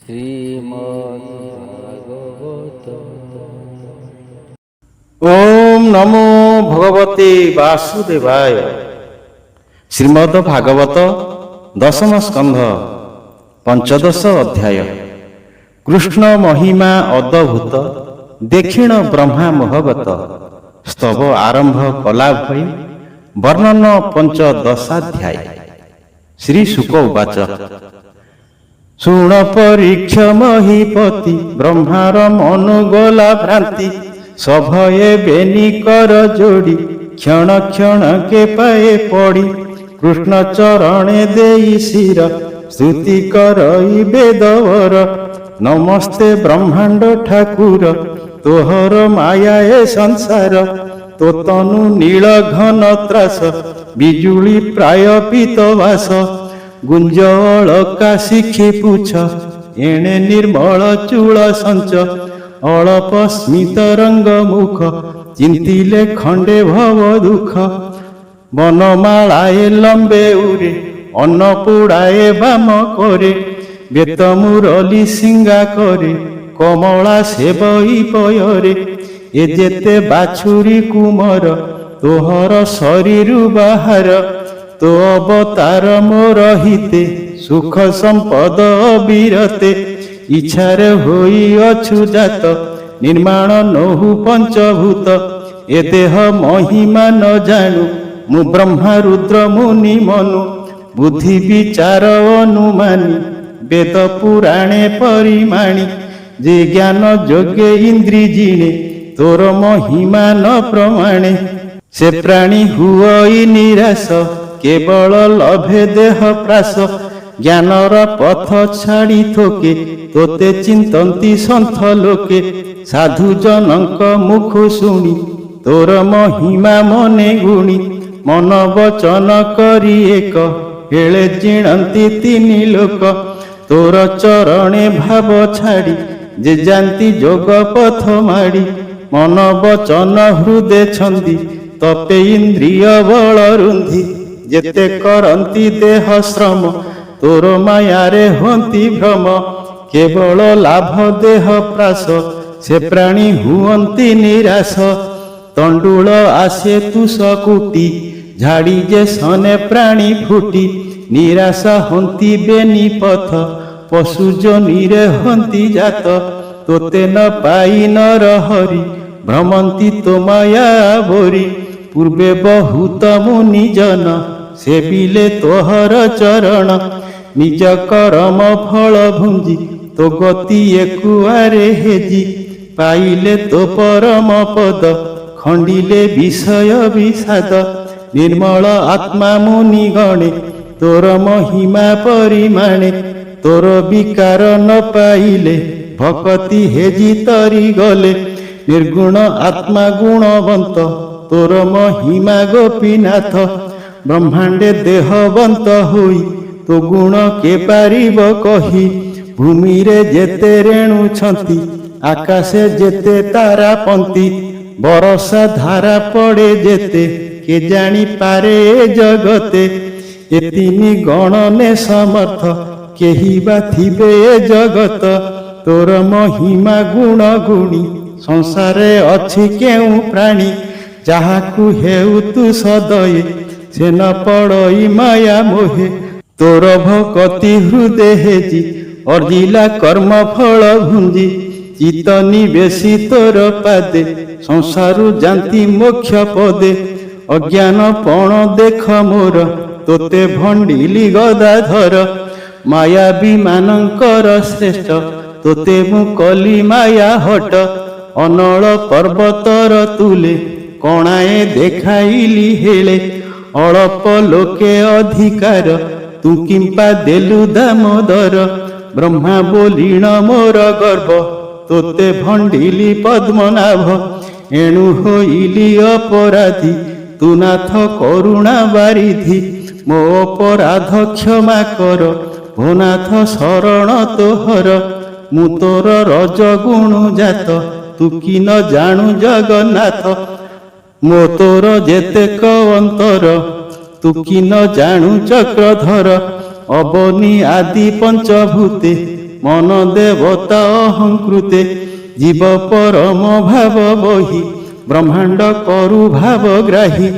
শ্রীমদ্ভাগবত। ওম নমো ভগবতে বাসুদেবায়। শ্রীমদ ভাগবত দশম স্কন্ধ পঞ্চদশ অধ্যায়। কৃষ্ণ মহিমা অদ্ভুত দেখিଣ ବ୍ରହ୍ମା ମୋହଗତ। ସ୍ତବ ଆରମ୍ଭ କଲା ଭଇ ବର୍ଣ୍ଣନ ପଞ୍ଚଦଶାଧ୍ୟାୟ। ଶ୍ରୀ ଶୁକ ଉବାଚ। ଶୁଣ ପରୀକ୍ଷ ମହିପତି ବ୍ରହ୍ମାର ମନୋଗଲା ଭ୍ରାନ୍ତି। ସଭୟେ ବେନି କର ଯୋଡ଼ି କ୍ଷଣ କ୍ଷଣ କେ ପାଏ ପଡ଼ି। କୃଷ୍ଣ ଚରଣେ ଦେଇ ଶିର ସ୍ତୁତି କରଇ ବେଦବର। ନମସ୍ତେ ବ୍ରହ୍ମାଣ୍ଡ ଠାକୁର ତୋହର ମାୟା ଏ ସଂସାର। ତୋ ତନୁ ନୀଳ ଘନ ତ୍ରାସ ବିଜୁଳି ପ୍ରାୟ ପୀତବାସ। ଗୁଞ୍ଜ ଅଳକା ଶିଖି ପୁଛ ଏଣେ ନିର୍ମଳ ଚୂଳ ସଞ୍ଚ। ଅଳପ ସ୍ମିତ ରଙ୍ଗ ମୁଖ ଚିନ୍ତିଲେ ଖଣ୍ଡେ ଭବ ଦୁଃଖ। ବନମାଳାଏ ଲମ୍ବେ ଉରେ ଅନ୍ନପୂଡ଼ାଏ ବାମ କରେ। ବେତ ମୁରଲି ସିଙ୍ଗା କରେ କମଳା ସେବଇ ପୟରେ। ଏ ଯେତେ ବାଛୁରୀ କୁମର ତୋହର ଶରୀରୁ ବାହାର। ତୋ ଅବତାର ମୋର ହିତେ ସୁଖ ସମ୍ପଦ ଅବିରତେ। ଇଚ୍ଛାରେ ହୋଇଅଛୁ ଜାତ ନିର୍ମାଣ ନୋହୁ ପଞ୍ଚଭୂତ। ଏ ଦେହ ମହିମା ନ ଜାଣୁ ମୁଁ ବ୍ରହ୍ମା ରୁଦ୍ର ମୁନି ମନୁ। ବୁଦ୍ଧି ବିଚାର ଅନୁମାନି ବେଦ ପୁରାଣେ ପରିମାଣି। ଯେ ଜ୍ଞାନ ଯୋଗେ ଇନ୍ଦ୍ରି ଜିଣେ ତୋର ମହିମା ନ ପ୍ରମାଣେ। ସେ ପ୍ରାଣୀ ହୁଅଇ ନିରାଶ କେବଳ ଲଭେ ଦେହ ପ୍ରାସ। ଜ୍ଞାନର ପଥ ଛାଡ଼ି ଥୋକେ ତୋତେ ଚିନ୍ତନ୍ତି ସନ୍ଥ ଲୋକେ। ସାଧୁ ଜନଙ୍କ ମୁଖ ଶୁଣି ତୋର ମହିମା ମନେ ଗୁଣି। ମନ ବଚନ କରି ଏକ ହେଳେ ଜିଣନ୍ତି ତିନି ଲୋକ। ତୋର ଚରଣେ ଭାବ ଛାଡ଼ି ଯେ ଯାନ୍ତି ଯୋଗ ପଥ ମାଡ଼ି। ମନ ବଚନ ହୃଦେ ଛନ୍ଦି ତପେ ଇନ୍ଦ୍ରିୟ ବଳ ରୁନ୍ଧି। ଯେତେ କରନ୍ତି ଦେହ ଶ୍ରମ ତୋର ମାୟାରେ ହୁଅନ୍ତି ଭ୍ରମ। କେବଳ ଲାଭ ଦେହ ପ୍ରାସ ସେ ପ୍ରାଣୀ ହୁଅନ୍ତି ନିରାଶ। ତଣ୍ଡୁଳ ଆସେ ତୁଷ କୁଟି ଝାଡ଼ି ଯେ ସନେ ପ୍ରାଣୀ ଫୁଟି। ନିରାଶ ହନ୍ତି ବେନି ପଥ ପଶୁ ଯୋନିରେ ହନ୍ତି ଜାତ। ତୋତେ ନ ପାଇ ନର ହରି ଭ୍ରମନ୍ତି ତୋ ମାୟା ବୋରି। ପୂର୍ବେ ବହୁତ ମୁନି ଜନ ସେବିଲେ ତୋହର ଚରଣ। ନିଜ କରମ ଫଳ ଭୁଞ୍ଜି ତୋ ଗତି ଏକୁଆରେ ହେଜି। ପାଇଲେ ତୋ ପରମ ପଦ ଖଣ୍ଡିଲେ ବିଷୟ ବିଷାଦ। ନିର୍ମଳ ଆତ୍ମା ମୁନି ଗଣେ ତୋର ମହିମା ପରିମାଣେ। ତୋର ବିକାର ନ ପାଇଲେ ଭକତି ହେଜି ତରି ଗଲେ। ନିର୍ଗୁଣ ଆତ୍ମା ଗୁଣବନ୍ତ ତୋର ମହିମା ଗୋପୀନାଥ। ବ୍ରହ୍ମାଣ୍ଡେ ଦେହବନ୍ତ ହୋଇ ତୋ ଗୁଣ କେ ପାରିବ କହି। ଭୂମିରେ ଯେତେ ରେଣୁଛନ୍ତି ଆକାଶେ ଯେତେ ତାରାପନ୍ତି। ବରଷା ଧାରା ପଡ଼େ ଯେତେ କେ ଜାଣିପାରେ ଏ ଜଗତେ। ଏ ତିନି ଗଣନେ ସମର୍ଥ କେହି ବା ଥିବେ ଏ ଜଗତ। ତୋର ମହିମା ଗୁଣ ଗୁଣି ସଂସାରେ ଅଛି କେଉଁ ପ୍ରାଣୀ। ଯାହାକୁ ହେଉ ତୁ ସଦୟେ ସେ ନ ପଡ଼ଇ ମାୟା ମୋହେ। ତୋର ଭକତି ହୃଦେ ହେଜି ଅର୍ଜିଲା କର୍ମ ଫଳ ଭୁଞ୍ଜି। ଚିତ ନିବେଶି ତୋର ପାଦେ ସଂସାରୁ ଯାନ୍ତି ମୋକ୍ଷ ପଦେ। ଅଜ୍ଞାନ ପଣ ଦେଖ ମୋର ତୋତେ ଭଣ୍ଡିଲି ଗଦାଧର। ମାୟା ବିମାନଙ୍କର ଶ୍ରେଷ୍ଠ ତୋତେ ମୁଁ କଲି ମାୟା ହଟ। ଅନଳ ପର୍ବତର ତୁଲେ କଣାଏ ଦେଖାଇଲି ହେଳେ। ଅଳପ ଲୋକେ ଅଧିକାର ତୁ କିମ୍ପା ଦେଲୁ ଦାମୋଦର। ବ୍ରହ୍ମା ବୋଲିଣ ମୋର ଗର୍ବ ତୋତେ ଭଣ୍ଡିଲି ପଦ୍ମନାଭ। ଏଣୁ ହୋଇଲି ଅପରାଧୀ ତୁ ନାଥ କରୁଣା ବାରିଧି। ମୋ ଅପରାଧ କ୍ଷମା କର ଭୋ ନାଥ ଶରଣ ତୋହର। ମୁଁ ତୋର ରଜଗୁଣ ଜାତ ତୁ କି ନ ଜାଣୁ ଜଗନ୍ନାଥ। ମୋ ତୋର ଯେତେକ ଅନ୍ତର ତୁ କି ନ ଜାଣୁ ଚକ୍ରଧର। ଅବନି ଆଦି ପଞ୍ଚଭୂତେ ମନ ଦେବତା ଅହଂକୃତେ ଜୀବ ପରମ ଭାବ ବହି ବ୍ରହ୍ମାଣ୍ଡ କରୁ ଭାବ ଗ୍ରାହୀ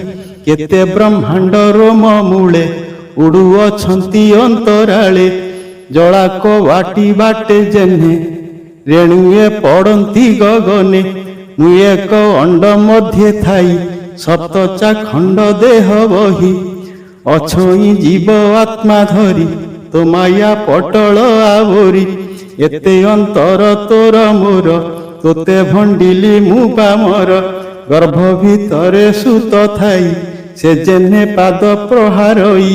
କେତେ ବ୍ରହ୍ମାଣ୍ଡ ରୋମ ମୂଳେ ଉଡୁଅଛନ୍ତି ଅନ୍ତରାଳେ ଜଳାକ ବାଟି ବାଟେ ଯେହ୍ନେ ରେଣୁଏ ପଡ଼ନ୍ତି ଗଗନେ ମୁଁ ଏକ ଅଣ୍ଡ ମଧ୍ୟରେ ଥାଇ ସପ୍ତଚା ଖଣ୍ଡ ଦେହ ବହି ଅଛଇ ଜୀବ ଆତ୍ମା ଧରି ତୋ ମାୟା ପଟଳ ଆବୋରି ଏତେ ଅନ୍ତର ତୋର ମୋର ତୋତେ ଭଣ୍ଡିଲି ମୁଁ ପାମର ଗର୍ଭ ଭିତରେ ସୁତ ଥାଇ ସେ ଯେନେ ପାଦ ପ୍ରହାରଇ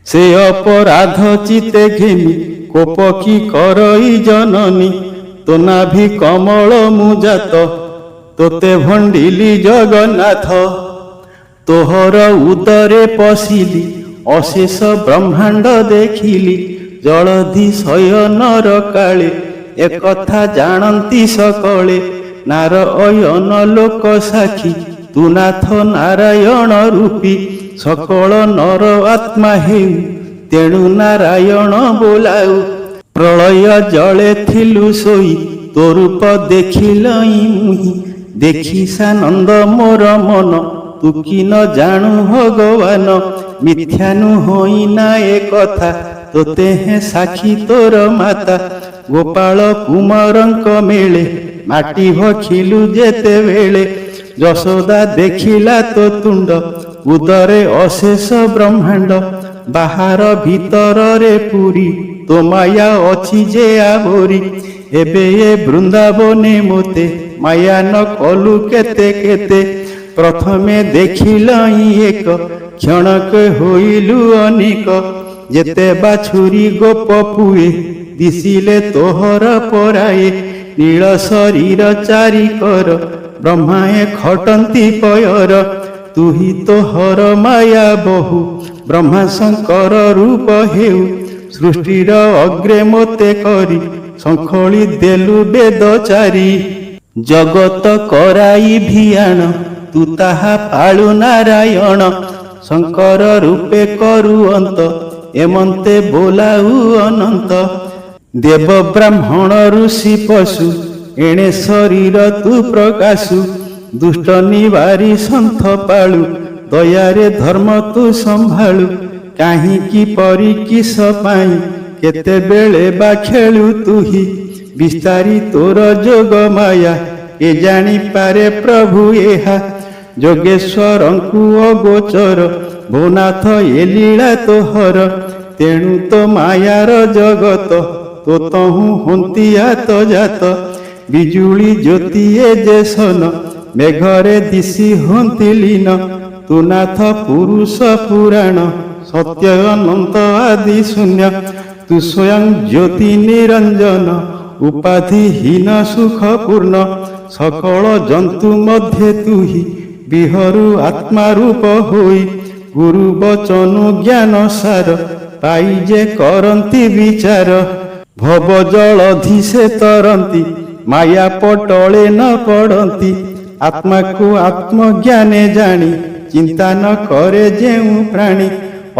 ସେ ଅପରାଧ ଚିତେ ଘେନି କୋପ କି କରଇ ଜନନୀ ତୋ ନାଭି କମଳ ମୁଁ ଜାତ ତୋତେ ଭଣ୍ଡିଲି ଜଗନ୍ନାଥ ତୋହର ଉଦରେ ପଶିଲି ଅଶେଷ ବ୍ରହ୍ମାଣ୍ଡ ଦେଖିଲି ଜଳଧି ଶୟନର କାଳେ ଏକଥା ଜାଣନ୍ତି ସକଳେ ନାରାୟଣ ଲୋକ ସାକ୍ଷୀ ତୁ ନାଥ ନାରାୟଣ ରୂପୀ ସକଳ ନର ଆତ୍ମା ହେଉ ତେଣୁ ନାରାୟଣ ବୋଲାଉ ପ୍ରଳୟ ଜଳେ ଥିଲୁ ଶୋଇ ତୋ ରୂପ ଦେଖିଲଇ ମୁହିଁ ଦେଖି ସାନନ୍ଦ ମୋର ମନ ତୁ କି ନ ଜାଣୁ ଭଗବାନ ମିଥ୍ୟା ନୁହଇ ନା ଏ କଥା ତୋତେ ହେଁ ସାକ୍ଷୀ ତୋର ମାତା ଗୋପାଳ କୁମାରଙ୍କ ମେଳେ ମାଟି ଭଖିଲୁ ଯେତେବେଳେ ଯଶୋଦା ଦେଖିଲା ତୋ ତୁଣ୍ଡ ଉଦରେ ଅଶେଷ ବ୍ରହ୍ମାଣ୍ଡ ବାହାର ଭିତରରେ ପୁରୀ ତୋ ମାୟା ଅଛି ଯେ ଆବୋରି ଏବେ ଏ ବୃନ୍ଦାବନେ ମୋତେ ମାୟା ନ କଲୁ କେତେ କେତେ ପ୍ରଥମେ ଦେଖିଲଇ ଏକ କ୍ଷଣକ ହୋଇଲୁ ଅନେକ ଯେତେ ବାଛୁରୀ ଗୋପ ପୁଏ ଦିଶିଲେ ତୋହର ପରାଏ ନୀଳ ଶରୀର ଚାରିକର ବ୍ରହ୍ମାଏ ଖଟନ୍ତି ପୟର ତୁହି ତୋହର ମାୟା ବହୁ ବ୍ରହ୍ମା ଶଙ୍କର ରୂପ ହେଉ ସୃଷ୍ଟିର ଅଗ୍ରେ ମୋତେ କରି ଶଙ୍ଖଳି ଦେଲୁ ବେଦ ଚାରି ଜଗତ କରାଇ ଭିଆଣ ତୁ ତାହା ପାଳୁ ନାରାୟଣ ଶଙ୍କର ରୂପେ କରୁ ଅନ୍ତ ଏମନ୍ତେ ବୋଲାଉ ଅନନ୍ତ ଦେବ ବ୍ରାହ୍ମଣ ଋଷି ପଶୁ ଏଣେ ଶରୀର ତୁ ପ୍ରକାଶୁ ଦୁଷ୍ଟ ନିବାରି ସନ୍ଥ ପାଳୁ ଦୟାରେ ଧର୍ମ ତୁ ସମ୍ଭାଳୁ କାହିଁକି ପରି କିସ ପାଇଁ କେତେବେଳେ ବା ଖେଳୁ ତୁହି ବିସ୍ତାରି ତୋର ଯୋଗ ମାୟା ଏ ଜାଣିପାରେ ପ୍ରଭୁ ଏହା ଯୋଗେଶ୍ୱରଙ୍କୁ ଅଗୋଚର ଭୁନାଥ ଏ ଲୀଳା ତୋହର ତେଣୁ ତ ମାୟାର ଜଗତ ତୋ ତହୁଁ ହନ୍ତିଆତ ଜାତ ବିଜୁଳି ଜ୍ୟୋତି ଏ ଯେସନ ମେଘରେ ଦିଶି ହନ୍ତି ଲୀନ ତୁ ନାଥ ପୁରୁଷ ପୁରାଣ ସତ୍ୟ ଅନନ୍ତ ଆଦି ଶୂନ୍ୟ ତୁ ସ୍ୱୟଂ ଜ୍ୟୋତି ନିରଞ୍ଜନ ଉପାଧିହୀନ ସୁଖ ପୂର୍ଣ୍ଣ ସକଳ ଜନ୍ତୁ ମଧ୍ୟେ ତୁହି ବିହରୁ ଆତ୍ମା ରୂପ ହୋଇ ଗୁରୁ ବଚନୁ ଜ୍ଞାନ ସାର ପାଇ ଯେ କରନ୍ତି ବିଚାର ଭବ ଜଳଧି ସେ ତରନ୍ତି ମାୟା ପଟଳେ ନ ପଡ଼ନ୍ତି ଆତ୍ମାକୁ ଆତ୍ମଜ୍ଞାନେ ଜାଣି ଚିନ୍ତା ନ କରେ ଯେଉଁ ପ୍ରାଣୀ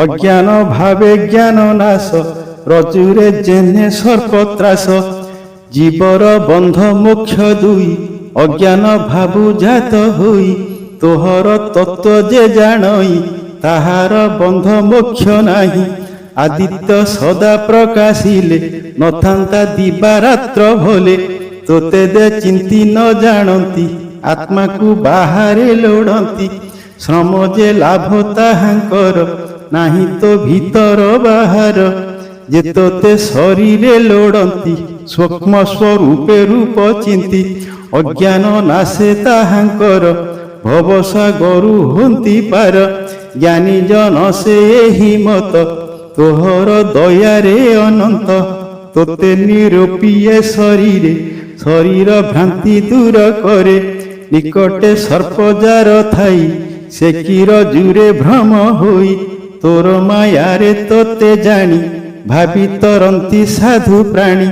ଅଜ୍ଞାନ ଭାବେ ଜ୍ଞାନ ନାଶ ରଜୁରେ ଯେନେ ସର୍ପତ୍ରାସ ଜୀବର ବନ୍ଧ ମୋକ୍ଷ ଦୁଇ ଅଜ୍ଞାନ ଭାବୁ ଜାତ ହୋଇ ତୋହର ତତ୍ଵ ଯେ ଜାଣଇ ତାହାର ବନ୍ଧ ମୋକ୍ଷ ନାହିଁ ଆଦିତ୍ୟ ସଦା ପ୍ରକାଶିଲେ ନଥାନ୍ତା ଦିବାରାତ୍ର ଭଲେ ତୋତେ ଦେ ଚିନ୍ତି ନ ଜାଣନ୍ତି ଆତ୍ମାକୁ ବାହାରେ ଲୋଡ଼ନ୍ତି ଶ୍ରମ ଯେ ଲାଭ ତାହାଙ୍କର ନାହିଁ ତ ଭିତର ବାହାର ଯେ ତୋତେ ଶରୀରେ ଲୋଡ଼ନ୍ତି ସୂକ୍ଷ୍ମ ସ୍ୱରୂପେ ରୂପ ଚିନ୍ତି ଅଜ୍ଞାନ ନାଶେ ତାହାଙ୍କର ଭବସାଗରୁ ହୁଅନ୍ତି ପାର ଜ୍ଞାନୀ ଜନ ସେ ଏହି ମତ ତୋହର ଦୟାରେ ଅନନ୍ତ ତୋତେ ନିରୂପିଏ ଶରୀରେ ଶରୀର ଭ୍ରାନ୍ତି ଦୂର କରେ ନିକଟେ ସର୍ପଜାର ଥାଇ ସେ କିର ଜୁରେ ଭ୍ରମ ହୋଇ ତୋର ମାୟାରେ ତୋତେ ଜାଣି ଭାବି ତରନ୍ତି ସାଧୁ ପ୍ରାଣୀ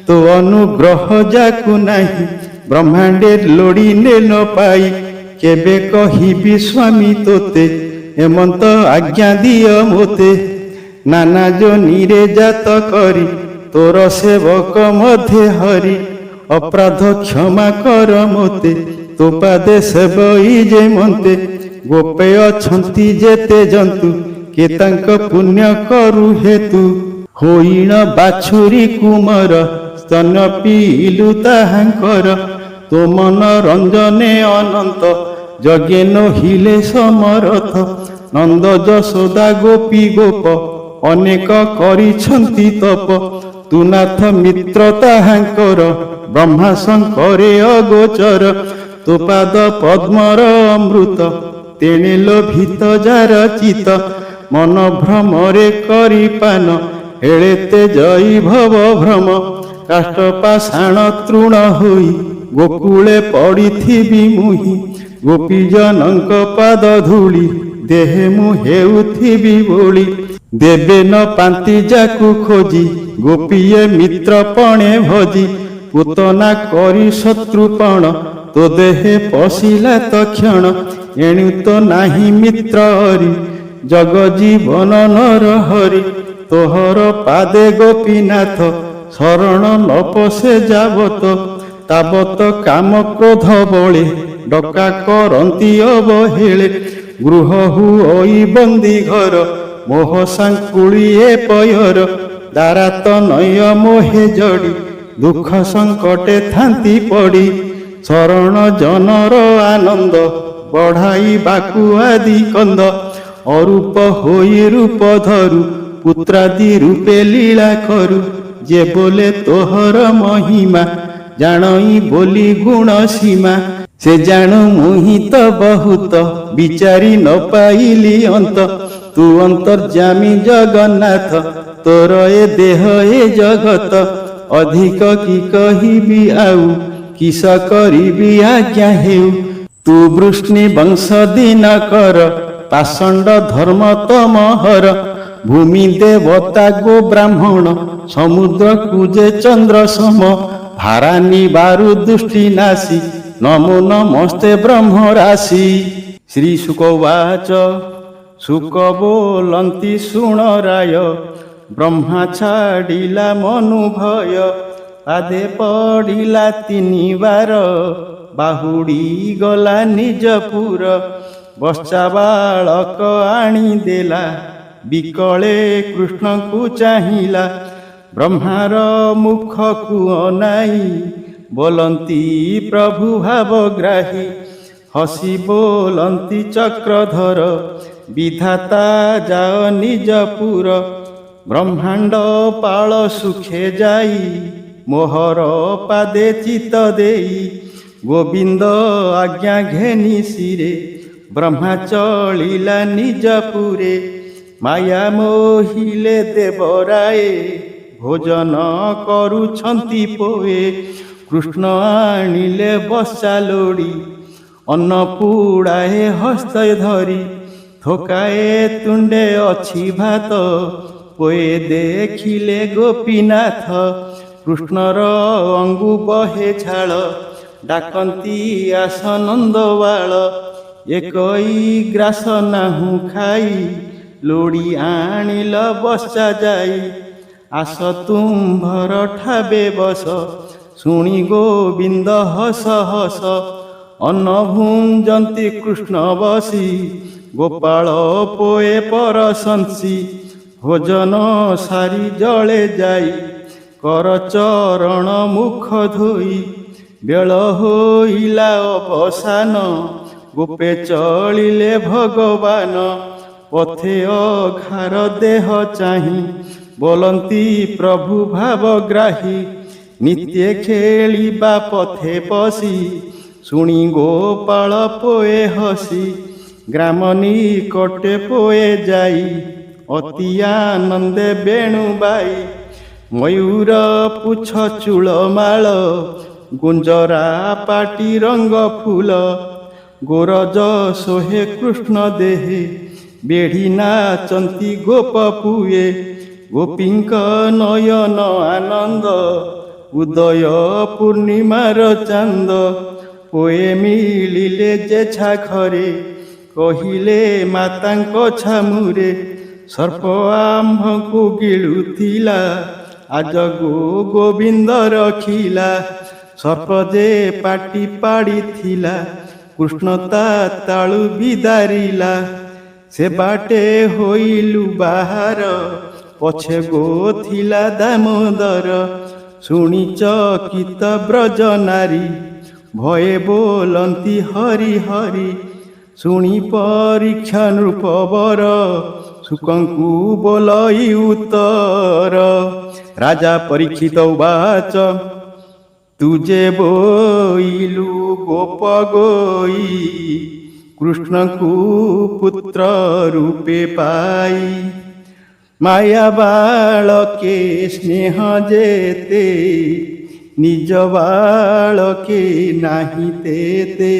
ତୋ ଅନୁଗ୍ରହ ଯାକୁ ନାହିଁ ବ୍ରହ୍ମାଣ୍ଡେ ଲୋଡ଼ିଲେ ନ ପାଇ କେବେ କହିବି ସ୍ୱାମୀ ତୋତେ ଏମନ୍ତ ଆଜ୍ଞା ଦିଅ ମୋତେ ନାନା ଯୋନିରେ ଜାତ କରି ତୋର ସେବକ ମଧ୍ୟେ ହରି। ଅପରାଧ କ୍ଷମା କର ମୋତେ, ତୋ ପାଦେ ସେବଇ ଯେ ମନ୍ତେ। ଗୋପେ ଅଛନ୍ତି ଯେତେ ଜନ୍ତୁ, କେ ତାଙ୍କ ପୁଣ୍ୟ କରୁ ହେତୁ। ହୋଇଣ ବାଛୁରୀ କୁମର, ସ୍ତନ ପିଇଲୁ ତାହାଙ୍କର। ତୋ ମନ ରଞ୍ଜନେ ଅନନ୍ତ, ଯଜ୍ଞେ ନୋହିଲେ ସମରଥ। ନନ୍ଦ ଯଶୋଦା ଗୋପୀ ଗୋପ, ଅନେକ କରିଛନ୍ତି ତପ। ତୁ ନାଥ ମିତ୍ର ତାହାଙ୍କର, ବ୍ରହ୍ମା ଶଙ୍କରେ ଅଗୋଚର। ତୋ ପାଦ ପଦ୍ମର ଅମୃତ, ତେଣେ ଲୋଭିତ ଯାର ଚିତ। ମନ ଭ୍ରମରେ କରି ପାନ, ହେଳେ ତେଜଇ ଭବ ଭ୍ରମ। କାଷ୍ଠ ପାଷାଣ ତୃଣ ହୋଇ, ଗୋକୁଳେ ପଡ଼ିଥିବି ମୁହିଁ। ଗୋପୀଜନଙ୍କ ପାଦ ଧୂଳି, ଦେହେ ମୁଁ ହେଉଥିବି ବୋଳି। ଦେବେ ନ ପାନ୍ତି ଯାକୁ ଖୋଜି, ଗୋପୀଏ ମିତ୍ର ପଣେ ଭଜି। ପୂତନା କରି ଶତ୍ରୁପଣ, ତୋ ଦେହେ ପଶିଲା ତକ୍ଷଣ। ଏଣୁ ତ ନାହିଁ ମିତ୍ର ହରି, ଜଗ ଜୀବନ ନର ହରି। ତୋହର ପାଦେ ଗୋପୀନାଥ, ଶରଣ ନ ପଶେ ଯାବତ। ତାବତ କାମ କ୍ରୋଧ ବଳେ, ଡକା କରନ୍ତି ଅବହେଳେ। ଗୃହ ହୁଅଇ ବନ୍ଦୀ ଘର, ମୋହ ସାଙ୍କୁଳି ଏ ପୟର। ଦାରାତ ନୟ ମୋହେ ଜଡ଼ି, ଦୁଃଖ ସଙ୍କଟେ ଥାନ୍ତି ପଡ଼ି। ଶରଣ ଜନର ଆନନ୍ଦ, ବଢ଼ାଇବାକୁ ଆଦି କନ୍ଦ। ଅରୂପ ହୋଇ ରୂପ ଧରୁ, ପୁତ୍ରାଦି ରୂପେ ଲୀଳା କରୁ। ଯେ ବୋଲେ ତୋହର ମହିମା, ଜାଣଇ ବୋଲି ଗୁଣ ସୀମା। ସେ ଜାଣୁ ମୁହିଁ ତ ବହୁତ, ବିଚାରି ନ ପାଇଲି ଅନ୍ତ। ତୁ ଅନ୍ତର୍ଯାମୀ ଜଗନ୍ନାଥ, ତୋର ଏ ଦେହ ଏ ଜଗତ। ଅଧିକ କି କହିବି ଆଉ, କିସ କରିବି ଆଜ୍ଞା ହେଉ। ତୁ ବୃଷ୍ଣି ବଂଶ ଦିନକର, ପାଷଣ୍ଡ ଧର୍ମ ତମହର। ଭୂମି ଦେବତା ଗୋ ବ୍ରାହ୍ମଣ, ସମୁଦ୍ରକୁ ଯେ ଚନ୍ଦ୍ର ସମ। ଭାରାନି ବାରୁ ଦୃଷ୍ଟି ନାସି, ନମୋ ନମସ୍ତେ ବ୍ରହ୍ମ ରାଶି। ଶ୍ରୀ ଶୁକ ଉବାଚ। ଶୁକ ବୋଲନ୍ତି ଶୁଣ ରାୟ, ବ୍ରହ୍ମା ଛାଡ଼ିଲା ମନୁ ଭୟ। ପାଦେ ପଡ଼ିଲା ତିନିବାର, ବାହୁଡ଼ି ଗଲା ନିଜପୁର। ବର୍ଷା ବାଳକ ଆଣିଦେଲା, ବିକଳେ କୃଷ୍ଣଙ୍କୁ ଚାହିଁଲା। ବ୍ରହ୍ମାର ମୁଖକୁ ଅନାଇ, ବୋଲନ୍ତି ପ୍ରଭୁ ଭାବଗ୍ରାହୀ। ହସି ବୋଲନ୍ତି ଚକ୍ରଧର, ବିଧାତା ଯାଅ ନିଜପୁର। ବ୍ରହ୍ମାଣ୍ଡ ପାଳ ସୁଖେ ଯାଇ, ମୋହର ପାଦେ ଚିତ ଦେଇ। ଗୋବିନ୍ଦ ଆଜ୍ଞା ଘେନି ଶିରେ, ବ୍ରହ୍ମା ଚଳିଲା ନିଜପୁରେ। ମାୟା ମୋହିଲେ ଦେବରାଏ, ଭୋଜନ କରୁଛନ୍ତି ପୋଏ। କୃଷ୍ଣ ଆଣିଲେ ବସା ଲୋଡ଼ି, ଅନ୍ନ ପୁଡ଼ାଏ ହସ୍ତେ ଧରି। ଥୋକାଏ ତୁଣ୍ଡେ ଅଛି ଭାତ, ପୋଏ ଦେଖିଲେ ଗୋପୀନାଥ। କୃଷ୍ଣର ଅଙ୍ଗୁ ବହେ ଝାଳ, ଡାକନ୍ତି ଆସ ନନ୍ଦବାଳ। ଏକଇ ଗ୍ରାସ ନାହୁଁ ଖାଇ, ଲୋଡ଼ି ଆଣିଲ ବସା ଯାଇ। ଆସ ତୁମ୍ଭର ଠାବେ ବସ, ଶୁଣି ଗୋବିନ୍ଦ ହସ ହସ। ଅନ୍ନ ଭୁଞ୍ଜନ୍ତି କୃଷ୍ଣ ବସି, ଗୋପାଳ ପୋଏ ପରଶଂସି। ଭୋଜନ ସାରି ଜଳେ ଯାଇ, କର ଚରଣ ମୁଖ ଧୋଇ। ବେଳ ହୋଇଲା ଅବସାନ, ଗୋପେ ଚଳିଲେ ଭଗବାନ। ପଥେ ଅଘାର ଦେହ ଚାହିଁ, ବୋଲନ୍ତି ପ୍ରଭୁ ଭାବଗ୍ରାହୀ। ନିତ୍ୟ ଖେଳିବା ପଥେ ପଶି, ଶୁଣି ଗୋପାଳ ପୋଏ ହସି। ଗ୍ରାମ ନିକଟେ ପୋଏ ଯାଇ, ଅତି ଆନନ୍ଦେ ବେଣୁ ବାଇ। ମୟୂର ପୁଛ ଚୂଳ ମାଳ, ଗୁଞ୍ଜରା ପାଟି ରଙ୍ଗ ଫୁଲ। ଗୋରଜ ସୋହେ କୃଷ୍ଣ ଦେହେ, ବେଢ଼ି ନାଚନ୍ତି ଗୋପ ପୁଏ। ଗୋପୀଙ୍କ ନୟନ ଆନନ୍ଦ, ଉଦୟ ପୂର୍ଣ୍ଣିମାର ଚାନ୍ଦ। ପୋଏ ମିଳିଲେ ଯେଝା ଘରେ, କହିଲେ ମାତାଙ୍କ ଛାମୁରେ। ସର୍ପ ଆମ୍ଭଙ୍କୁ ଗିଳୁଥିଲା, আজ গোবিন্দ রখিলা সর্প যে পাটি পাড়িথিলা কৃষ্ণ তা তাଳୁ বিদারিলা সে বাটে হইলু বাহার পছে গো থিলা দামোদর শুনি চকিত ব্রজ নারী ভয়ে ବୋଲନ୍ତି ହରି ହରି ଶୁଣି ପରୀକ୍ଷା ନୃପବର ଶୁକଙ୍କୁ ବୋଲଇ ଉତ୍ତର ରାଜା ପରୀକ୍ଷିତ ଉବାଚ ତୁ ଯେ ବୋଇଲୁ ଗୋପ ଗୋଇ କୃଷ୍ଣଙ୍କୁ ପୁତ୍ର ରୂପେ ପାଇ ମାୟା ବାଳକେ ସ୍ନେହ ଯେତେ নিজ বালকে নাহি তেতে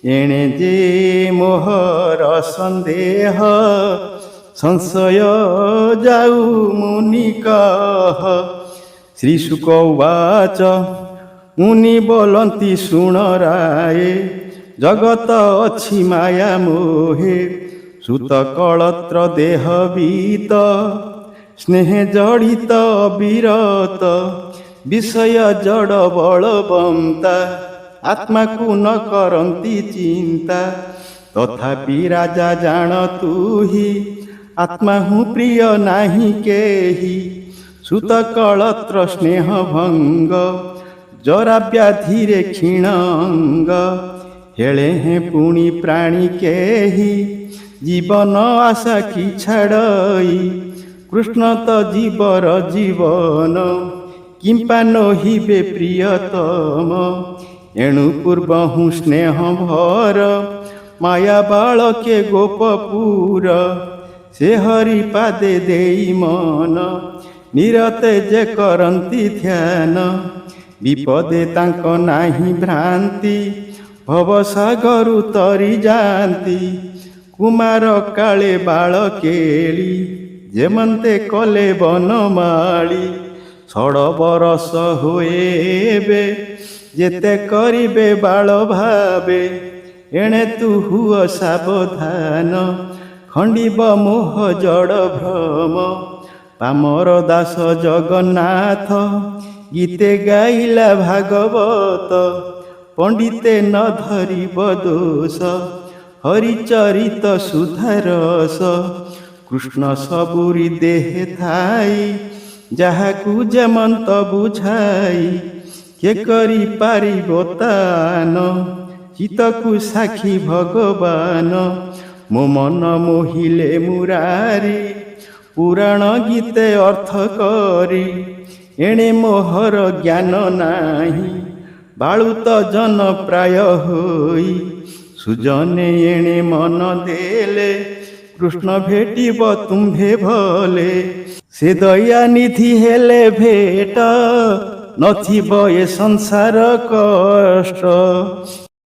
এণে যে মোহর সন্দেহ সংশয় যাউ মুনি কহ শ্রীশুক উবাচ মুনি বলন্তি শুণ রায়ে জগত অছি মায়া মোহে সুত কଳତ୍ର দেহ বিত স্নেহ জড়িত বিরত বিষয় জড় বলবন্তা আত্মাକୁ ন କରନ୍ତି ଚିନ୍ତା ତଥାପି ରାଜା ଜାଣ ତୁହି ଆତ୍ମା ହୁଁ ପ୍ରିୟ ନାହିଁ କେହି ସୁତ କଳତ୍ର ସ୍ନେହ ଭଙ୍ଗ ଜରା ବ୍ୟାଧିରେ କ୍ଷୀଣ ଅଙ୍ଗ ହେଳେ ହେଁ ପୁଣି ପ୍ରାଣୀ କେହି ଜୀବନ ଆଶା କି ଛାଡ଼ଇ କୃଷ୍ଣ ତ ଜୀବର ଜୀବନ কিম্পা নহিবে প্রিয়তম এণু পূর্বহু স্নেহ ভর মায়া বালকে গোপপুর সে হরি পাদে দেই মন নিরতে যে করନ୍ତି ধ্যাନ বিপদে তাঙ্ক ନାହିଁ ভ্রান্তি ভবসাগরু তরি যাନ୍ତି কুমার কাଳେ বাଳ কেଳି যেমন্তে কলে বনমাଳି ষড় বরষ হয়েবে যেতে করিবে বাଳ ভাবে এণে তু হুଅ সাবধান খণ্ডিব মোহ জড় ভ্রম পামর দাস জগন্নাথ গীতে গাইলা ভাগবত পণ্ডিতে ন ধরিব দোষ হরিচরিত সুধারস কৃষ্ণ সবুরি দেহে ଥାଇ ଯାହାକୁ ଯେମନ୍ତ ବୁଝାଇ କେ କରି ପାରିବ ତାନ ଚିତକୁ ସାକ୍ଷୀ ଭଗବାନ ମୋ ମନ ମୋହିଲେ ମୁରାରି ପୁରାଣ ଗୀତେ ଅର୍ଥ କରି ଏଣେ ମୋହର ଜ୍ଞାନ ନାହିଁ ବାଳୁତ ଜନ ପ୍ରାୟ ହୋଇ ସୁଜନେ ଏଣେ ମନ ଦେଲେ କୃଷ୍ଣ ଭେଟିବ ତୁମ୍ଭେ ଭଲେ ସେ ଦୟା ନିଧି ହେଲେ ଭେଟ ନଥିବ ଏ ସଂସାର କଷ୍ଟ